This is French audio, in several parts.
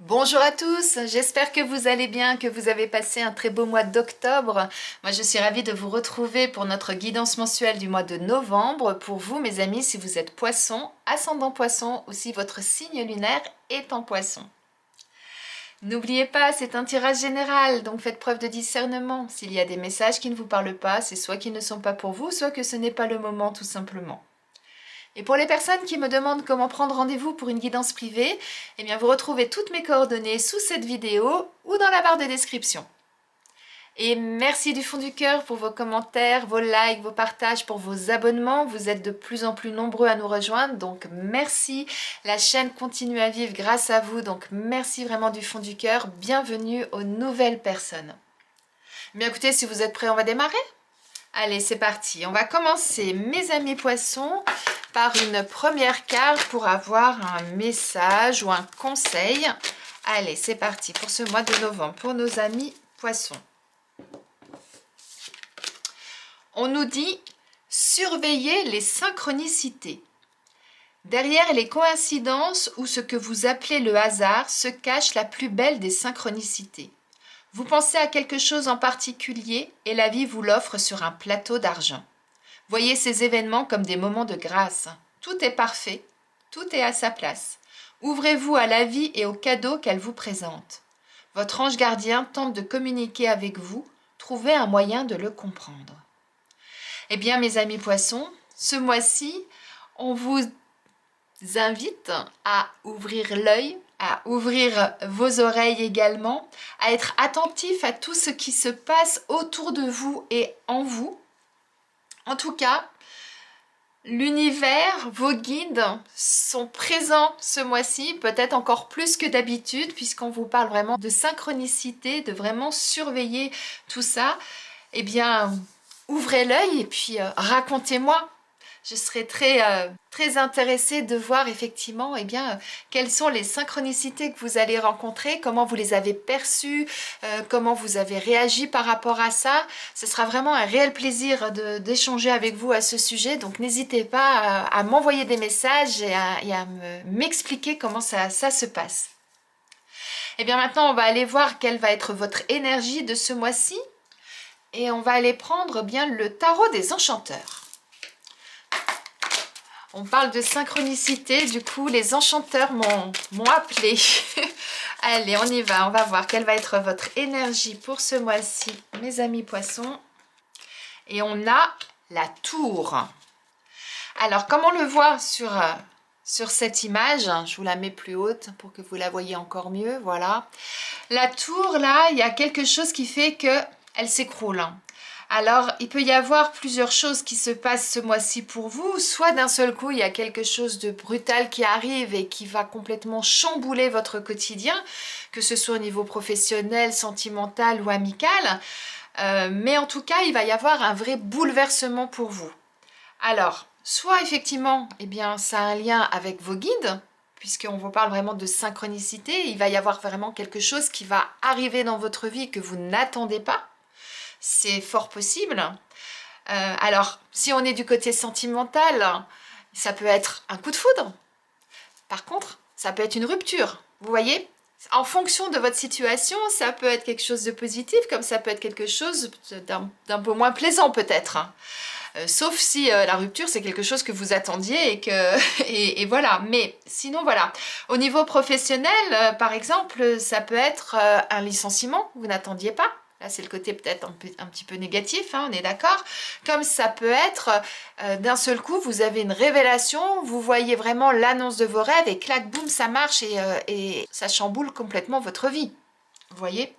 Bonjour à tous, j'espère que vous allez bien, que vous avez passé un très beau mois d'octobre. Moi je suis ravie de vous retrouver pour notre guidance mensuelle du mois de novembre. Pour vous mes amis, si vous êtes poisson, ascendant poisson ou si votre signe lunaire est en poisson. N'oubliez pas, c'est un tirage général, donc faites preuve de discernement. S'il y a des messages qui ne vous parlent pas, c'est soit qu'ils ne sont pas pour vous, soit que ce n'est pas le moment tout simplement. Et pour les personnes qui me demandent comment prendre rendez-vous pour une guidance privée, eh bien vous retrouvez toutes mes coordonnées sous cette vidéo ou dans la barre de description. Et merci du fond du cœur pour vos commentaires, vos likes, vos partages, pour vos abonnements. Vous êtes de plus en plus nombreux à nous rejoindre, donc merci. La chaîne continue à vivre grâce à vous, donc merci vraiment du fond du cœur. Bienvenue aux nouvelles personnes. Bien écoutez, si vous êtes prêts, on va démarrer. Allez, c'est parti. On va commencer, mes amis poissons, par une première carte pour avoir un message ou un conseil. Allez, c'est parti pour ce mois de novembre, pour nos amis poissons. On nous dit « Surveillez les synchronicités ». Derrière les coïncidences ou ce que vous appelez le hasard se cache la plus belle des synchronicités. Vous pensez à quelque chose en particulier et la vie vous l'offre sur un plateau d'argent. Voyez ces événements comme des moments de grâce. Tout est parfait, tout est à sa place. Ouvrez-vous à la vie et aux cadeaux qu'elle vous présente. Votre ange gardien tente de communiquer avec vous, trouvez un moyen de le comprendre. Eh bien mes amis poissons, ce mois-ci, on vous invite à ouvrir l'œil, à ouvrir vos oreilles également, à être attentif à tout ce qui se passe autour de vous et en vous. En tout cas, l'univers, vos guides sont présents ce mois-ci, peut-être encore plus que d'habitude, puisqu'on vous parle vraiment de synchronicité, de vraiment surveiller tout ça. Eh bien, ouvrez l'œil et puis racontez-moi. Je serais très intéressée de voir effectivement quelles sont les synchronicités que vous allez rencontrer, comment vous les avez perçues, comment vous avez réagi par rapport à ça. Ce sera vraiment un réel plaisir d'échanger avec vous à ce sujet, donc n'hésitez pas à m'envoyer des messages et à m'expliquer comment ça se passe. Et bien maintenant, on va aller voir quelle va être votre énergie de ce mois-ci et on va aller prendre bien le tarot des enchanteurs. On parle de synchronicité, du coup les enchanteurs m'ont appelé. Allez, on y va, on va voir quelle va être votre énergie pour ce mois-ci, mes amis poissons. Et on a la tour. Alors, comme on le voit sur cette image, je vous la mets plus haute pour que vous la voyez encore mieux, voilà. La tour, là, il y a quelque chose qui fait qu'elle s'écroule. Alors, il peut y avoir plusieurs choses qui se passent ce mois-ci pour vous. Soit d'un seul coup, il y a quelque chose de brutal qui arrive et qui va complètement chambouler votre quotidien, que ce soit au niveau professionnel, sentimental ou amical. Mais en tout cas, il va y avoir un vrai bouleversement pour vous. Alors, soit effectivement, eh bien, ça a un lien avec vos guides, puisqu'on vous parle vraiment de synchronicité. Il va y avoir vraiment quelque chose qui va arriver dans votre vie que vous n'attendez pas. C'est fort possible. Alors, si on est du côté sentimental, ça peut être un coup de foudre. Par contre, ça peut être une rupture. Vous voyez, en fonction de votre situation, ça peut être quelque chose de positif, comme ça peut être quelque chose d'un peu moins plaisant peut-être. Sauf si la rupture, c'est quelque chose que vous attendiez et voilà. Mais sinon, voilà. Au niveau professionnel, par exemple, ça peut être un licenciement que vous n'attendiez pas. Là, c'est le côté peut-être un petit peu négatif, hein, on est d'accord. Comme ça peut être, d'un seul coup, vous avez une révélation, vous voyez vraiment l'annonce de vos rêves et clac, boum, ça marche et ça chamboule complètement votre vie. Vous voyez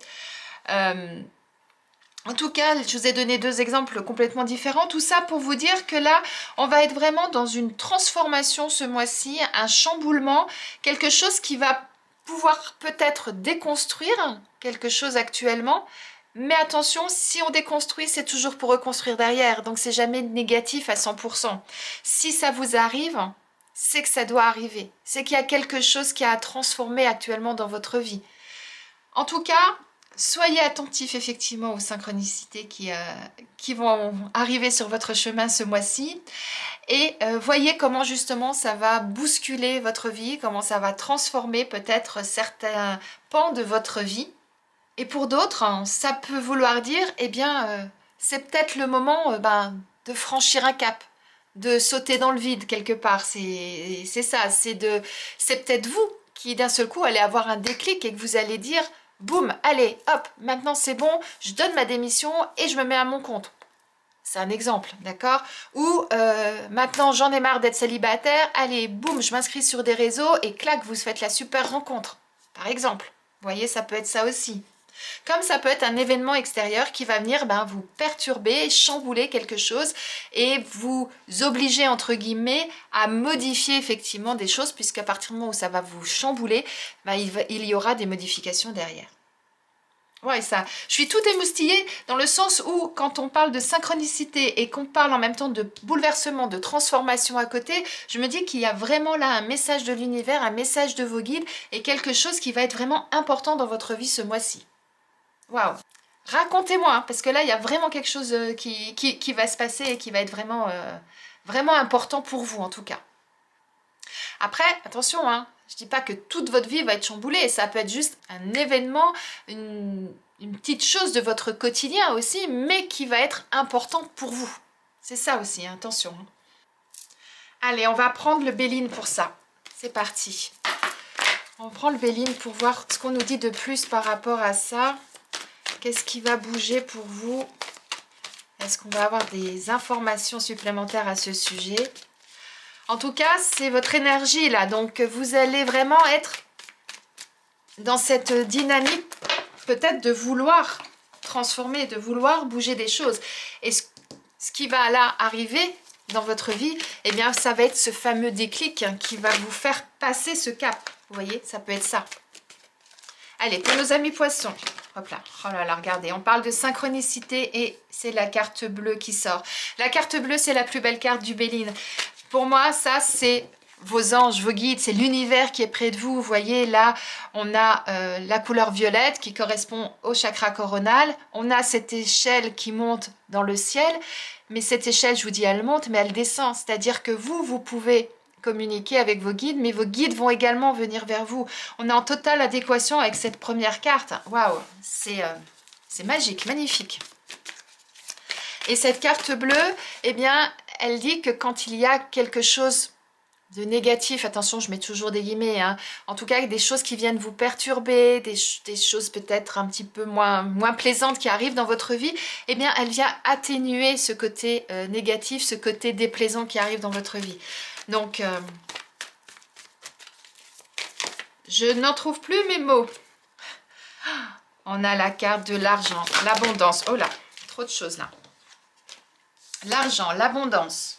en tout cas, je vous ai donné deux exemples complètement différents. Tout ça pour vous dire que là, on va être vraiment dans une transformation ce mois-ci, un chamboulement, quelque chose qui va pouvoir peut-être déconstruire quelque chose actuellement. Mais attention, si on déconstruit, c'est toujours pour reconstruire derrière. Donc, c'est jamais négatif à 100%. Si ça vous arrive, c'est que ça doit arriver. C'est qu'il y a quelque chose qui a à transformer actuellement dans votre vie. En tout cas, Soyez attentifs effectivement aux synchronicités qui vont arriver sur votre chemin ce mois-ci. Et voyez comment justement ça va bousculer votre vie, comment ça va transformer peut-être certains pans de votre vie. Et pour d'autres, hein, ça peut vouloir dire, eh bien, c'est peut-être le moment de franchir un cap, de sauter dans le vide quelque part. C'est ça, c'est peut-être vous qui d'un seul coup allez avoir un déclic et que vous allez dire, boum, allez, hop, maintenant c'est bon, je donne ma démission et je me mets à mon compte. C'est un exemple, d'accord? Ou maintenant j'en ai marre d'être célibataire, allez, boum, je m'inscris sur des réseaux et clac, vous faites la super rencontre, par exemple. Vous voyez, ça peut être ça aussi. Comme ça peut être un événement extérieur qui va venir vous perturber, chambouler quelque chose et vous obliger, entre guillemets, à modifier effectivement des choses, puisqu'à partir du moment où ça va vous chambouler, il y aura des modifications derrière. Ouais, ça. Je suis tout émoustillée dans le sens où, quand on parle de synchronicité et qu'on parle en même temps de bouleversement, de transformation à côté, je me dis qu'il y a vraiment là un message de l'univers, un message de vos guides et quelque chose qui va être vraiment important dans votre vie ce mois-ci. Waouh! Racontez-moi, hein, parce que là, il y a vraiment quelque chose qui va se passer et qui va être vraiment, vraiment important pour vous, en tout cas. Après, attention, hein, je ne dis pas que toute votre vie va être chamboulée. Ça peut être juste un événement, une petite chose de votre quotidien aussi, mais qui va être importante pour vous. C'est ça aussi, hein, attention. Allez, on va prendre le Béline pour ça. C'est parti. On prend le Béline pour voir ce qu'on nous dit de plus par rapport à ça. Qu'est-ce qui va bouger pour vous? Est-ce qu'on va avoir des informations supplémentaires à ce sujet? En tout cas, c'est votre énergie là. Donc, vous allez vraiment être dans cette dynamique peut-être de vouloir transformer, de vouloir bouger des choses. Et ce qui va là arriver dans votre vie, eh bien, ça va être ce fameux déclic qui va vous faire passer ce cap. Vous voyez, ça peut être ça. Allez, pour nos amis poissons. Hop là, oh là là, regardez, on parle de synchronicité et c'est la carte bleue qui sort. La carte bleue, c'est la plus belle carte du Béline. Pour moi, ça, c'est vos anges, vos guides, c'est l'univers qui est près de vous. Vous voyez, là, on a la couleur violette qui correspond au chakra coronal. On a cette échelle qui monte dans le ciel. Mais cette échelle, je vous dis, elle monte, mais elle descend. C'est-à-dire que vous pouvez communiquer avec vos guides, mais vos guides vont également venir vers vous. On est en totale adéquation avec cette première carte. Waouh, c'est magique, magnifique. Et cette carte bleue, eh bien, elle dit que quand il y a quelque chose de négatif, attention, je mets toujours des guillemets, hein, en tout cas des choses qui viennent vous perturber, des choses peut-être un petit peu moins plaisantes qui arrivent dans votre vie, eh bien, elle vient atténuer ce côté négatif, ce côté déplaisant qui arrive dans votre vie. Donc, je n'en trouve plus mes mots. On a la carte de l'argent, l'abondance. Oh là, trop de choses là. L'argent, l'abondance.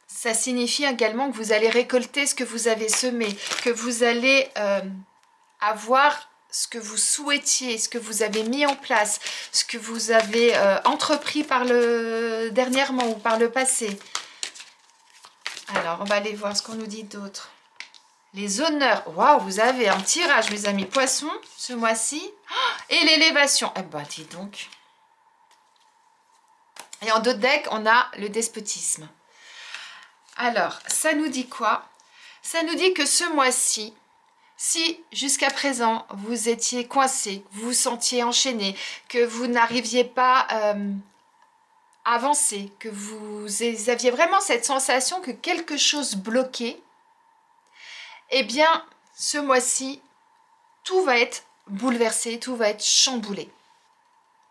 Ça signifie également que vous allez récolter ce que vous avez semé, que vous allez avoir ce que vous souhaitiez, ce que vous avez mis en place, ce que vous avez entrepris dernièrement ou par le passé. Alors, on va aller voir ce qu'on nous dit d'autre. Les honneurs. Waouh, vous avez un tirage, mes amis poissons, ce mois-ci. Et l'élévation. Eh ben, dis donc. Et en d'autres decks, on a le despotisme. Alors, ça nous dit quoi? Ça nous dit que ce mois-ci, si jusqu'à présent, vous étiez coincé, vous vous sentiez enchaîné, que vous n'arriviez pas avancer, que vous aviez vraiment cette sensation que quelque chose bloquait, eh bien, ce mois-ci, tout va être bouleversé, tout va être chamboulé.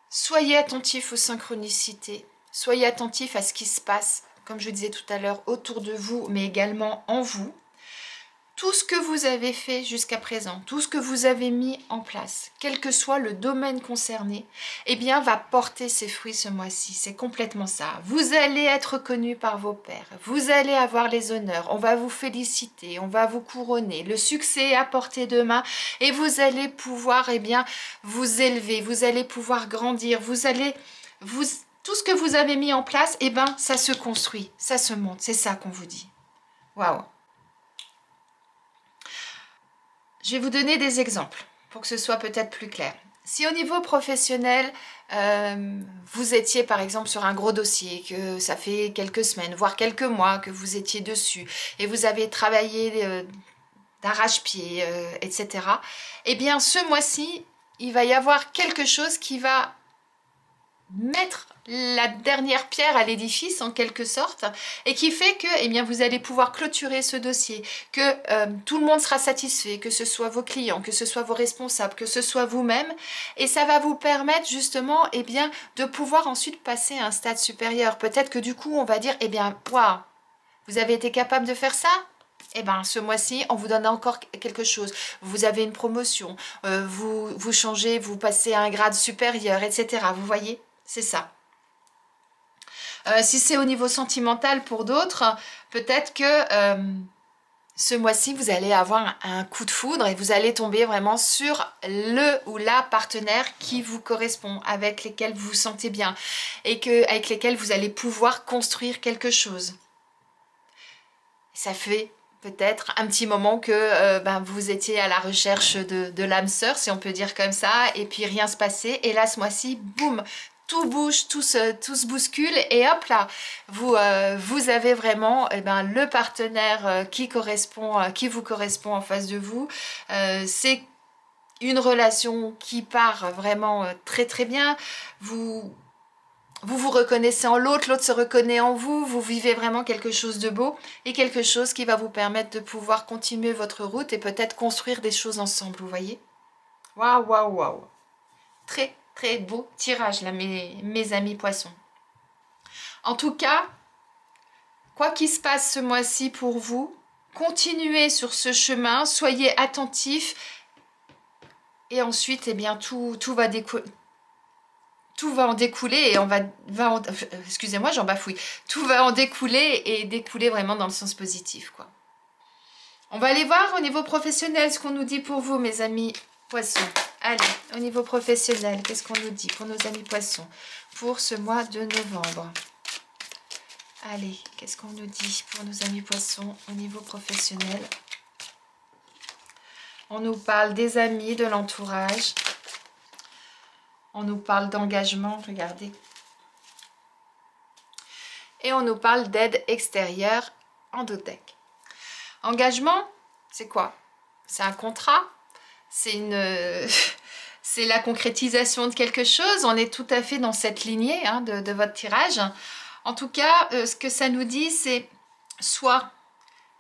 Soyez attentifs aux synchronicités, soyez attentifs à ce qui se passe, comme je disais tout à l'heure, autour de vous, mais également en vous. Tout ce que vous avez fait jusqu'à présent, tout ce que vous avez mis en place, quel que soit le domaine concerné, eh bien, va porter ses fruits ce mois-ci. C'est complètement ça. Vous allez être reconnu par vos pairs. Vous allez avoir les honneurs. On va vous féliciter. On va vous couronner. Le succès est à portée de main et vous allez pouvoir, eh bien, vous élever. Vous allez pouvoir grandir. Tout ce que vous avez mis en place, eh bien, ça se construit. Ça se monte. C'est ça qu'on vous dit. Waouh! Je vais vous donner des exemples pour que ce soit peut-être plus clair. Si au niveau professionnel, vous étiez par exemple sur un gros dossier, que ça fait quelques semaines, voire quelques mois que vous étiez dessus, et vous avez travaillé d'arrache-pied, etc., eh bien ce mois-ci, il va y avoir quelque chose qui va mettre la dernière pierre à l'édifice en quelque sorte et qui fait que eh bien, vous allez pouvoir clôturer ce dossier, que tout le monde sera satisfait, que ce soit vos clients, que ce soit vos responsables, que ce soit vous-même et ça va vous permettre justement eh bien, de pouvoir ensuite passer à un stade supérieur. Peut-être que du coup on va dire eh bien waouh, vous avez été capable de faire ça. Eh bien, ce mois-ci, on vous donne encore quelque chose. Vous avez une promotion, vous changez, vous passez à un grade supérieur, etc. Vous voyez? C'est ça. Si c'est au niveau sentimental pour d'autres, peut-être que ce mois-ci, vous allez avoir un coup de foudre et vous allez tomber vraiment sur le ou la partenaire qui vous correspond, avec lesquels vous vous sentez bien et avec lesquels vous allez pouvoir construire quelque chose. Ça fait peut-être un petit moment que vous étiez à la recherche de l'âme sœur, si on peut dire comme ça, et puis rien se passait. Et là, ce mois-ci, boum, tout bouge, tout se bouscule, et hop là, vous avez vraiment le partenaire qui vous correspond en face de vous. C'est une relation qui part vraiment très très bien. Vous reconnaissez en l'autre, l'autre se reconnaît en vous, vous vivez vraiment quelque chose de beau et quelque chose qui va vous permettre de pouvoir continuer votre route et peut-être construire des choses ensemble, vous voyez? Waouh, waouh, waouh! Très, très beau tirage là, mes amis poissons. En tout cas, quoi qu'il se passe ce mois-ci pour vous, continuez sur ce chemin, soyez attentifs et ensuite, eh bien, tout va découler. Tout va en découler et excusez-moi, j'en bafouille. Tout va en découler et découler vraiment dans le sens positif, quoi. On va aller voir au niveau professionnel ce qu'on nous dit pour vous, mes amis poissons. Allez, au niveau professionnel, qu'est-ce qu'on nous dit pour nos amis poissons pour ce mois de novembre? Allez, qu'est-ce qu'on nous dit pour nos amis poissons au niveau professionnel? On nous parle des amis, de l'entourage. On nous parle d'engagement, regardez. Et on nous parle d'aide extérieure en DOTEC. Engagement, c'est quoi? C'est un contrat? C'est c'est la concrétisation de quelque chose? On est tout à fait dans cette lignée de votre tirage. En tout cas, ce que ça nous dit, c'est soit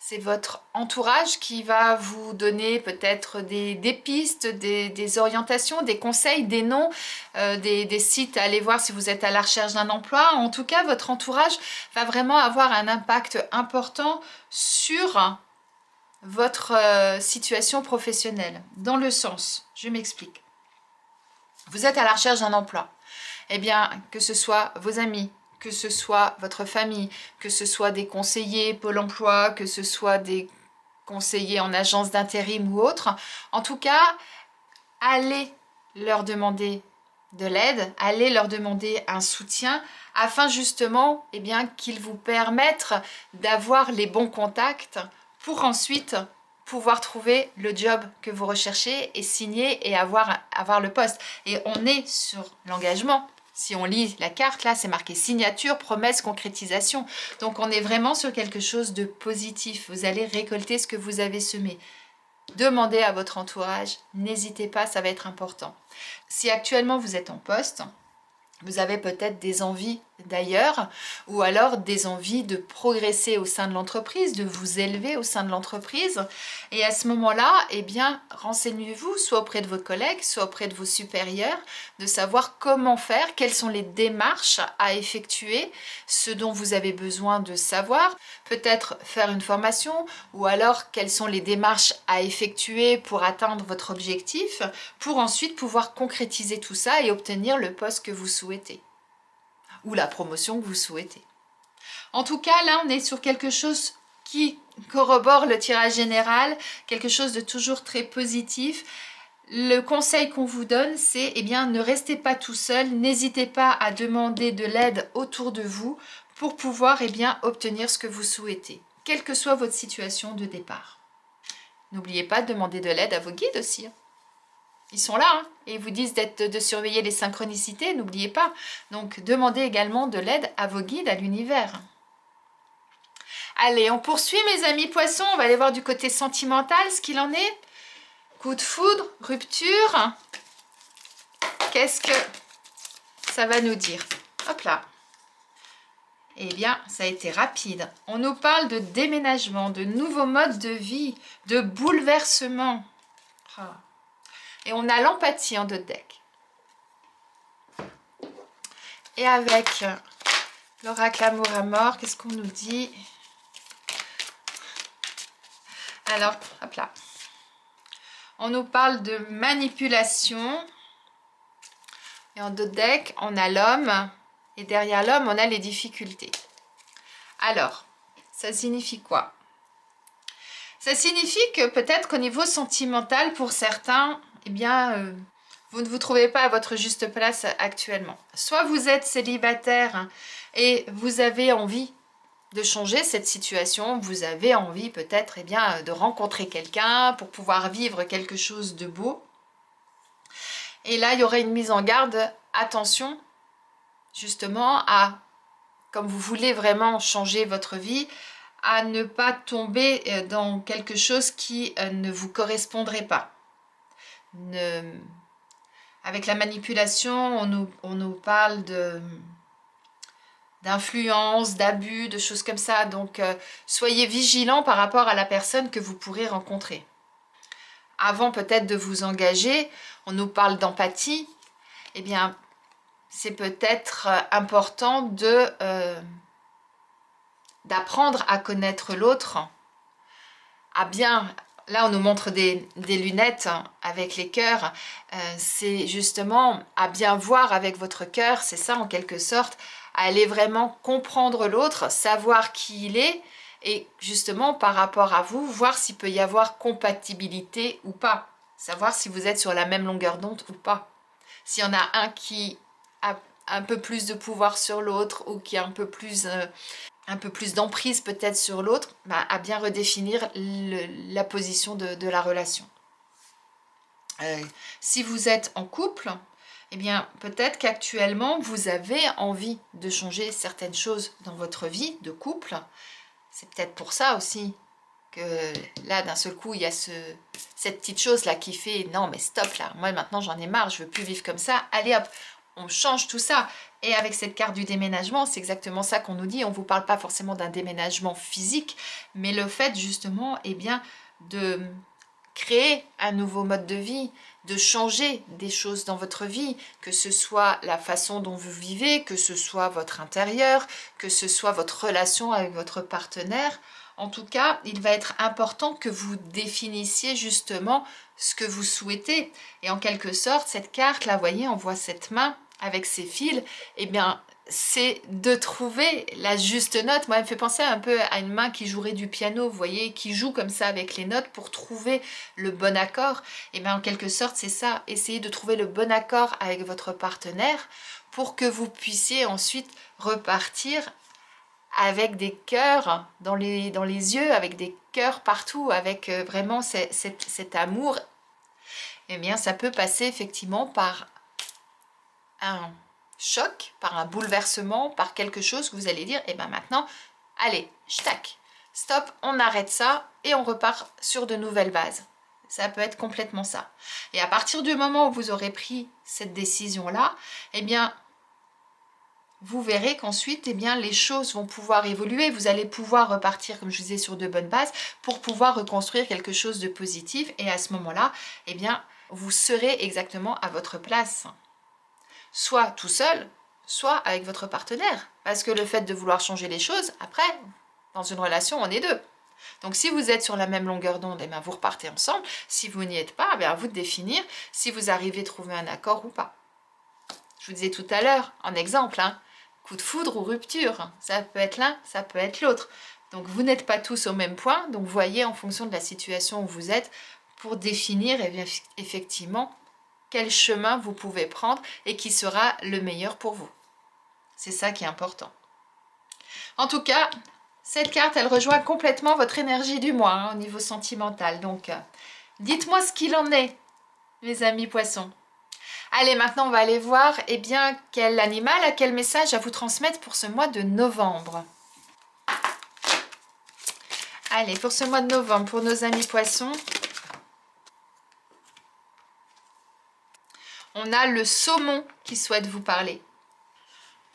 c'est votre entourage qui va vous donner peut-être des pistes, des orientations, des conseils, des noms, des sites à aller voir si vous êtes à la recherche d'un emploi. En tout cas, votre entourage va vraiment avoir un impact important sur votre situation professionnelle. Dans le sens, je m'explique. Vous êtes à la recherche d'un emploi. Eh bien, que ce soit vos amis, que ce soit votre famille, que ce soit des conseillers Pôle emploi, que ce soit des conseillers en agence d'intérim ou autre. En tout cas, allez leur demander de l'aide, allez leur demander un soutien afin justement qu'ils vous permettent d'avoir les bons contacts pour ensuite pouvoir trouver le job que vous recherchez et signer et avoir le poste. Et on est sur l'engagement. Si on lit la carte, là, c'est marqué signature, promesse, concrétisation. Donc, on est vraiment sur quelque chose de positif. Vous allez récolter ce que vous avez semé. Demandez à votre entourage, n'hésitez pas, ça va être important. Si actuellement vous êtes en poste, vous avez peut-être des envies d'ailleurs ou alors des envies de progresser au sein de l'entreprise, de vous élever au sein de l'entreprise. Et à ce moment-là, renseignez-vous soit auprès de vos collègues, soit auprès de vos supérieurs, de savoir comment faire, quelles sont les démarches à effectuer, ce dont vous avez besoin de savoir, peut-être faire une formation ou alors quelles sont les démarches à effectuer pour atteindre votre objectif, pour ensuite pouvoir concrétiser tout ça et obtenir le poste que vous souhaitez ou la promotion que vous souhaitez. En tout cas, là, on est sur quelque chose qui corrobore le tirage général, quelque chose de toujours très positif. Le conseil qu'on vous donne, c'est ne restez pas tout seul, n'hésitez pas à demander de l'aide autour de vous pour pouvoir obtenir ce que vous souhaitez, quelle que soit votre situation de départ. N'oubliez pas de demander de l'aide à vos guides aussi. Ils sont là, hein, et ils vous disent de surveiller les synchronicités, n'oubliez pas. Donc, demandez également de l'aide à vos guides, à l'univers. Allez, on poursuit mes amis poissons, on va aller voir du côté sentimental ce qu'il en est. Coup de foudre, rupture. Qu'est-ce que ça va nous dire? Hop là. Eh bien, ça a été rapide. On nous parle de déménagement, de nouveaux modes de vie, de bouleversement. Ah. Et on a l'empathie en 2 decks. Et avec l'oracle amour à mort, qu'est-ce qu'on nous dit? Alors, hop là. On nous parle de manipulation. Et en 2 decks, on a l'homme. Et derrière l'homme, on a les difficultés. Alors, ça signifie quoi? Ça signifie que peut-être qu'au niveau sentimental, pour certains, eh bien, vous ne vous trouvez pas à votre juste place actuellement. Soit vous êtes célibataire et vous avez envie de changer cette situation, vous avez envie peut-être eh bien, de rencontrer quelqu'un pour pouvoir vivre quelque chose de beau. Et là, il y aurait une mise en garde, attention, justement, à, comme vous voulez vraiment changer votre vie, à ne pas tomber dans quelque chose qui ne vous correspondrait pas. Avec la manipulation, on nous parle d'influence, d'abus, de choses comme ça. Donc, soyez vigilants par rapport à la personne que vous pourrez rencontrer. Avant peut-être de vous engager, on nous parle d'empathie. Eh bien, c'est peut-être important d'apprendre à connaître l'autre, à bien... Là, on nous montre des lunettes avec les cœurs. C'est justement à bien voir avec votre cœur, c'est ça en quelque sorte, à aller vraiment comprendre l'autre, savoir qui il est et justement par rapport à vous, voir s'il peut y avoir compatibilité ou pas. Savoir si vous êtes sur la même longueur d'onde ou pas. S'il y en a un qui a un peu plus de pouvoir sur l'autre ou qui a un peu plus d'emprise peut-être sur l'autre, bah, à bien redéfinir la position de la relation. Si vous êtes en couple, eh bien peut-être qu'actuellement vous avez envie de changer certaines choses dans votre vie de couple. C'est peut-être pour ça aussi que là d'un seul coup il y a cette petite chose là qui fait non mais stop là, moi maintenant j'en ai marre, je veux plus vivre comme ça, allez hop, on change tout ça. Et avec cette carte du déménagement, c'est exactement ça qu'on nous dit. On ne vous parle pas forcément d'un déménagement physique, mais le fait justement eh bien, de créer un nouveau mode de vie, de changer des choses dans votre vie, que ce soit la façon dont vous vivez, que ce soit votre intérieur, que ce soit votre relation avec votre partenaire. En tout cas, il va être important que vous définissiez justement ce que vous souhaitez. Et en quelque sorte, cette carte, là, vous voyez, on voit cette main avec ses fils, eh bien, c'est de trouver la juste note. Moi, elle me fait penser un peu à une main qui jouerait du piano, vous voyez, qui joue comme ça avec les notes pour trouver le bon accord. Et bien, en quelque sorte, c'est ça. Essayez de trouver le bon accord avec votre partenaire pour que vous puissiez ensuite repartir avec des cœurs dans les yeux, avec des cœurs partout, avec vraiment cet amour. Eh bien, ça peut passer effectivement par un choc, par un bouleversement, par quelque chose que vous allez dire, et bien maintenant, allez, tac, stop, on arrête ça et on repart sur de nouvelles bases. Ça peut être complètement ça. Et à partir du moment où vous aurez pris cette décision-là, eh bien, vous verrez qu'ensuite, eh bien, les choses vont pouvoir évoluer. Vous allez pouvoir repartir, comme je vous disais, sur de bonnes bases pour pouvoir reconstruire quelque chose de positif. Et à ce moment-là, eh bien, vous serez exactement à votre place. Soit tout seul, soit avec votre partenaire. Parce que le fait de vouloir changer les choses, après, dans une relation, on est deux. Donc si vous êtes sur la même longueur d'onde, eh bien, vous repartez ensemble. Si vous n'y êtes pas, eh bien, à vous de définir si vous arrivez à trouver un accord ou pas. Je vous disais tout à l'heure, en exemple, hein, coup de foudre ou rupture. Ça peut être l'un, ça peut être l'autre. Donc vous n'êtes pas tous au même point. Donc voyez en fonction de la situation où vous êtes pour définir effectivement quel chemin vous pouvez prendre et qui sera le meilleur pour vous. C'est ça qui est important. En tout cas, cette carte, elle rejoint complètement votre énergie du mois hein, au niveau sentimental. Donc, dites-moi ce qu'il en est mes amis poissons. Allez, maintenant on va aller voir eh bien, quel animal a quel message à vous transmettre pour ce mois de novembre. Allez, pour ce mois de novembre, pour nos amis poissons, on a le saumon qui souhaite vous parler.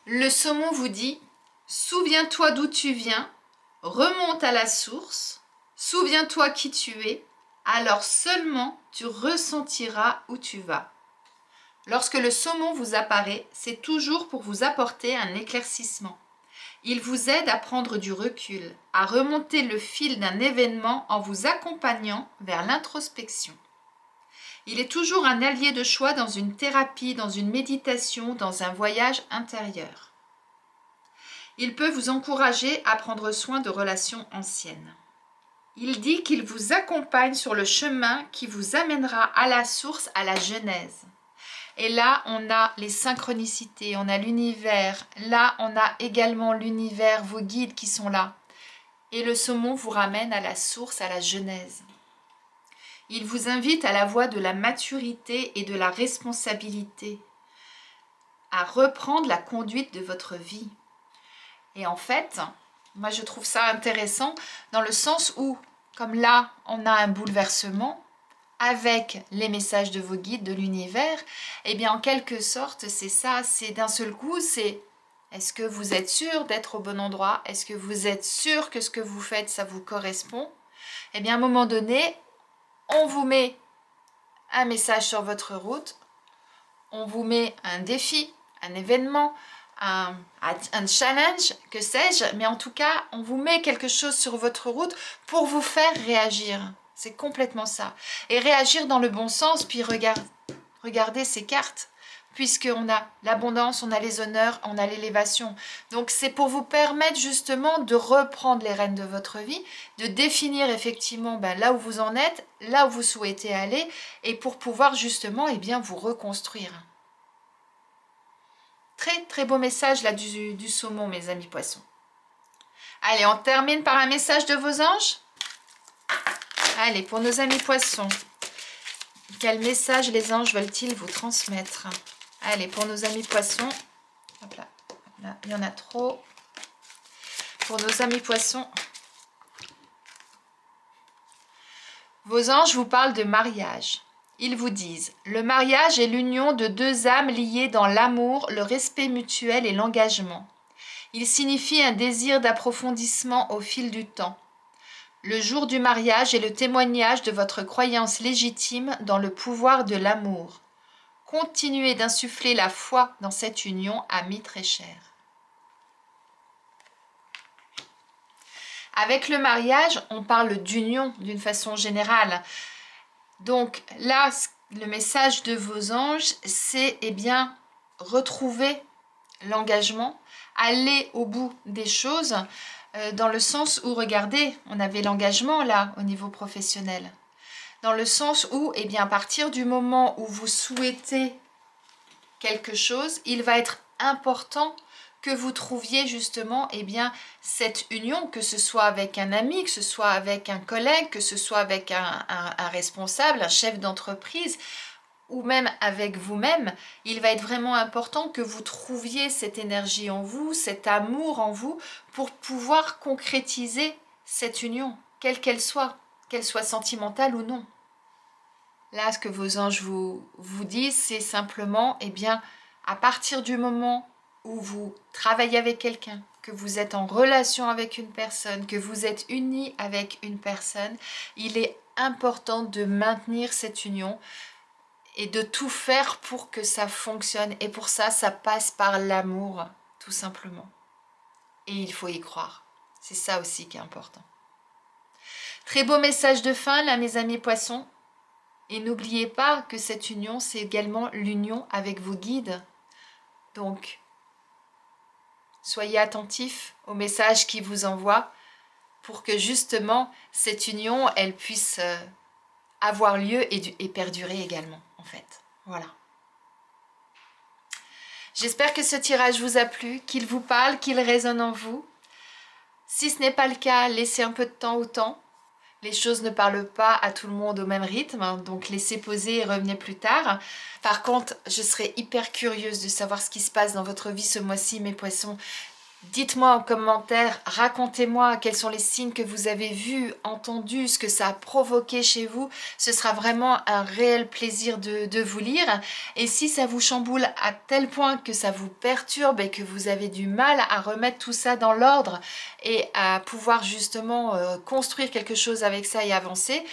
Le saumon vous dit, souviens-toi d'où tu viens, remonte à la source, souviens-toi qui tu es, alors seulement tu ressentiras où tu vas. Lorsque le saumon vous apparaît, c'est toujours pour vous apporter un éclaircissement. Il vous aide à prendre du recul, à remonter le fil d'un événement en vous accompagnant vers l'introspection. Il est toujours un allié de choix dans une thérapie, dans une méditation, dans un voyage intérieur. Il peut vous encourager à prendre soin de relations anciennes. Il dit qu'il vous accompagne sur le chemin qui vous amènera à la source, à la genèse. Et là, on a les synchronicités, on a l'univers. Là, on a également l'univers, vos guides qui sont là. Et le saumon vous ramène à la source, à la genèse. Il vous invite à la voie de la maturité et de la responsabilité, à reprendre la conduite de votre vie. Et en fait, moi je trouve ça intéressant dans le sens où, comme là, on a un bouleversement, avec les messages de vos guides, de l'univers, eh bien en quelque sorte c'est ça, c'est d'un seul coup, c'est est-ce que vous êtes sûr d'être au bon endroit? Est-ce que vous êtes sûr que ce que vous faites, ça vous correspond? Eh bien à un moment donné, on vous met un message sur votre route, on vous met un défi, un événement, un challenge, que sais-je, mais en tout cas, on vous met quelque chose sur votre route pour vous faire réagir. C'est complètement ça. Et réagir dans le bon sens, puis regardez ces cartes, puisqu'on a l'abondance, on a les honneurs, on a l'élévation. Donc c'est pour vous permettre justement de reprendre les rênes de votre vie, de définir effectivement là où vous en êtes, là où vous souhaitez aller, et pour pouvoir justement bien, vous reconstruire. Très très beau message là du saumon, mes amis poissons. Allez, on termine par un message de vos anges. Allez, pour nos amis poissons, quel message les anges veulent-ils vous transmettre? Allez, pour nos amis poissons, hop là, il y en a trop. Pour nos amis poissons, vos anges vous parlent de mariage. Ils vous disent, le mariage est l'union de deux âmes liées dans l'amour, le respect mutuel et l'engagement. Il signifie un désir d'approfondissement au fil du temps. Le jour du mariage est le témoignage de votre croyance légitime dans le pouvoir de l'amour. Continuez d'insuffler la foi dans cette union, amis très chers. Avec le mariage, on parle d'union d'une façon générale. Donc là, le message de vos anges, c'est retrouver l'engagement, aller au bout des choses, dans le sens où, regardez, on avait l'engagement là au niveau professionnel. Dans le sens où, à partir du moment où vous souhaitez quelque chose, il va être important que vous trouviez justement cette union, que ce soit avec un ami, que ce soit avec un collègue, que ce soit avec un responsable, un chef d'entreprise, ou même avec vous-même. Il va être vraiment important que vous trouviez cette énergie en vous, cet amour en vous, pour pouvoir concrétiser cette union, quelle qu'elle soit sentimentale ou non. Là, ce que vos anges vous disent, c'est simplement, à partir du moment où vous travaillez avec quelqu'un, que vous êtes en relation avec une personne, que vous êtes unis avec une personne, il est important de maintenir cette union et de tout faire pour que ça fonctionne. Et pour ça, ça passe par l'amour, tout simplement. Et il faut y croire. C'est ça aussi qui est important. Très beau message de fin, là, mes amis poissons. Et n'oubliez pas que cette union, c'est également l'union avec vos guides. Donc, soyez attentifs aux messages qu'ils vous envoient pour que justement cette union, elle puisse avoir lieu et perdurer également, en fait. Voilà. J'espère que ce tirage vous a plu, qu'il vous parle, qu'il résonne en vous. Si ce n'est pas le cas, laissez un peu de temps au temps. Les choses ne parlent pas à tout le monde au même rythme, hein, donc laissez poser et revenez plus tard. Par contre, je serais hyper curieuse de savoir ce qui se passe dans votre vie ce mois-ci, mes poissons. Dites-moi en commentaire, racontez-moi quels sont les signes que vous avez vus, entendus, ce que ça a provoqué chez vous. Ce sera vraiment un réel plaisir de vous lire. Et si ça vous chamboule à tel point que ça vous perturbe et que vous avez du mal à remettre tout ça dans l'ordre et à pouvoir justement construire quelque chose avec ça et avancer,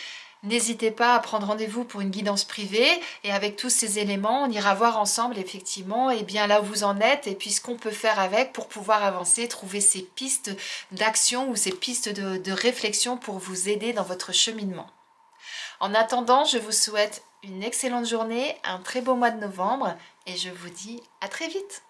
n'hésitez pas à prendre rendez-vous pour une guidance privée et avec tous ces éléments, on ira voir ensemble effectivement et bien là où vous en êtes et puis ce qu'on peut faire avec pour pouvoir avancer, trouver ces pistes d'action ou ces pistes de réflexion pour vous aider dans votre cheminement. En attendant, je vous souhaite une excellente journée, un très beau mois de novembre et je vous dis à très vite.